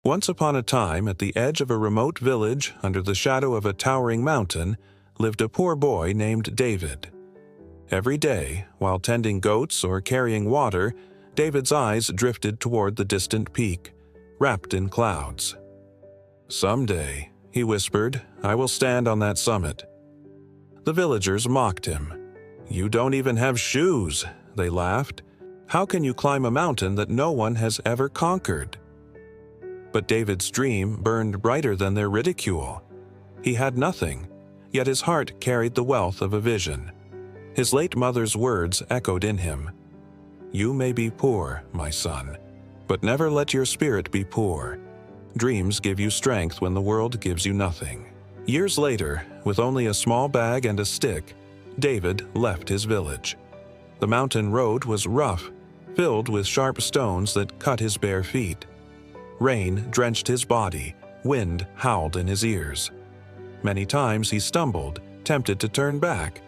Once upon a time, at the edge of a remote village under the shadow of a towering mountain, lived a poor boy named David. Every day, while tending goats or carrying water, David's eyes drifted toward the distant peak, wrapped in clouds. "Someday," he whispered, "I will stand on that summit." The villagers mocked him. "You don't even have shoes," they laughed. "How can you climb a mountain that no one has ever conquered?" But David's dream burned brighter than their ridicule. He had nothing, yet his heart carried the wealth of a vision. His late mother's words echoed in him. "You may be poor, my son, but never let your spirit be poor. Dreams give you strength when the world gives you nothing." Years later, with only a small bag and a stick, David left his village. The mountain road was rough, filled with sharp stones that cut his bare feet. Rain drenched his body, wind howled in his ears. Many times he stumbled, tempted to turn back.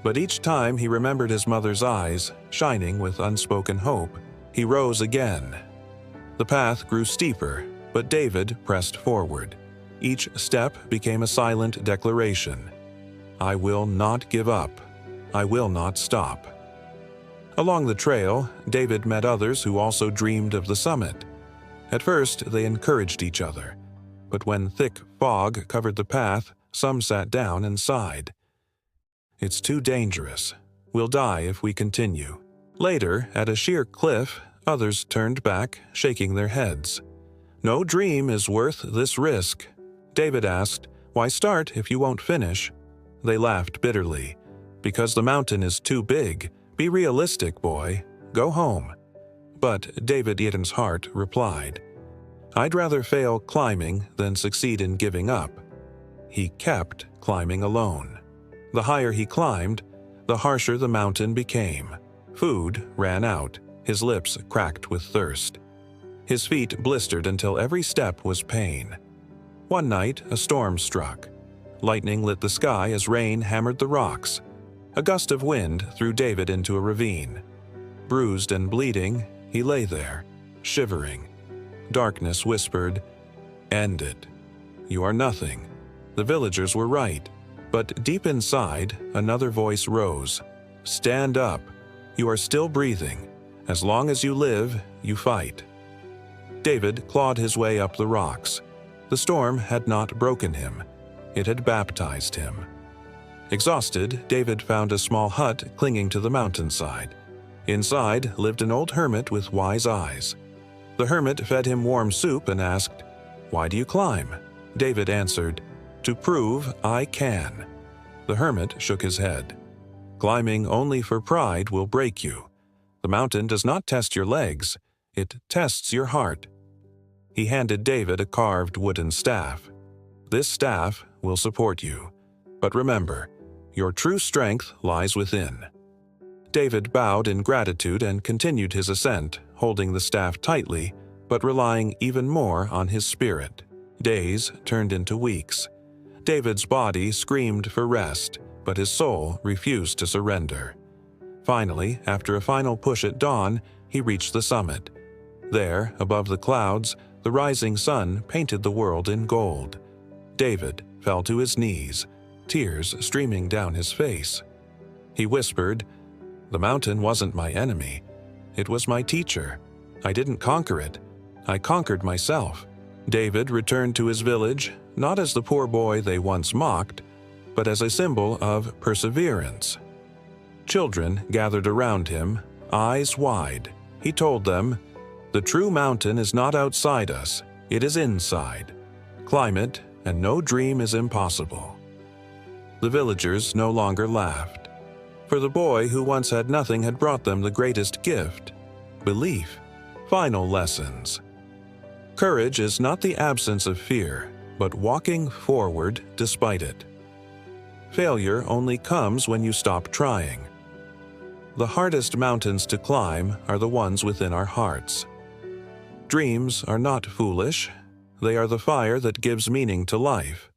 But each time he remembered his mother's eyes, shining with unspoken hope. He rose again. The path grew steeper, but David pressed forward. Each step became a silent declaration. "I will not give up. I will not stop." Along the trail, David met others who also dreamed of the summit. At first, they encouraged each other, but when thick fog covered the path, some sat down and sighed. "It's too dangerous. We'll die if we continue." Later, at a sheer cliff, others turned back, shaking their heads. "No dream is worth this risk." David asked, "Why start if you won't finish?" They laughed bitterly. "Because the mountain is too big. Be realistic, boy. Go home." But David Eden's heart replied, "I'd rather fail climbing than succeed in giving up." He kept climbing alone. The higher he climbed, the harsher the mountain became. Food ran out, his lips cracked with thirst. His feet blistered until every step was pain. One night, a storm struck. Lightning lit the sky as rain hammered the rocks. A gust of wind threw David into a ravine. Bruised and bleeding, he lay there, shivering. Darkness whispered, "End it. You are nothing." The villagers were right. But deep inside, another voice rose. "Stand up. You are still breathing. As long as you live, you fight." David clawed his way up the rocks. The storm had not broken him. It had baptized him. Exhausted, David found a small hut clinging to the mountainside. Inside lived an old hermit with wise eyes. The hermit fed him warm soup and asked, "Why do you climb?" David answered, "To prove I can." The hermit shook his head. "Climbing only for pride will break you. The mountain does not test your legs, it tests your heart." He handed David a carved wooden staff. "This staff will support you. But remember, your true strength lies within." David bowed in gratitude and continued his ascent, holding the staff tightly, but relying even more on his spirit. Days turned into weeks. David's body screamed for rest, but his soul refused to surrender. Finally, after a final push at dawn, he reached the summit. There, above the clouds, the rising sun painted the world in gold. David fell to his knees, tears streaming down his face. He whispered, "The mountain wasn't my enemy. It was my teacher. I didn't conquer it. I conquered myself." David returned to his village, not as the poor boy they once mocked, but as a symbol of perseverance. Children gathered around him, eyes wide. He told them, "The true mountain is not outside us, it is inside. Climb it, and no dream is impossible." The villagers no longer laughed. For the boy who once had nothing had brought them the greatest gift, belief. Final lessons. Courage is not the absence of fear, but walking forward despite it. Failure only comes when you stop trying. The hardest mountains to climb are the ones within our hearts. Dreams are not foolish. They are the fire that gives meaning to life.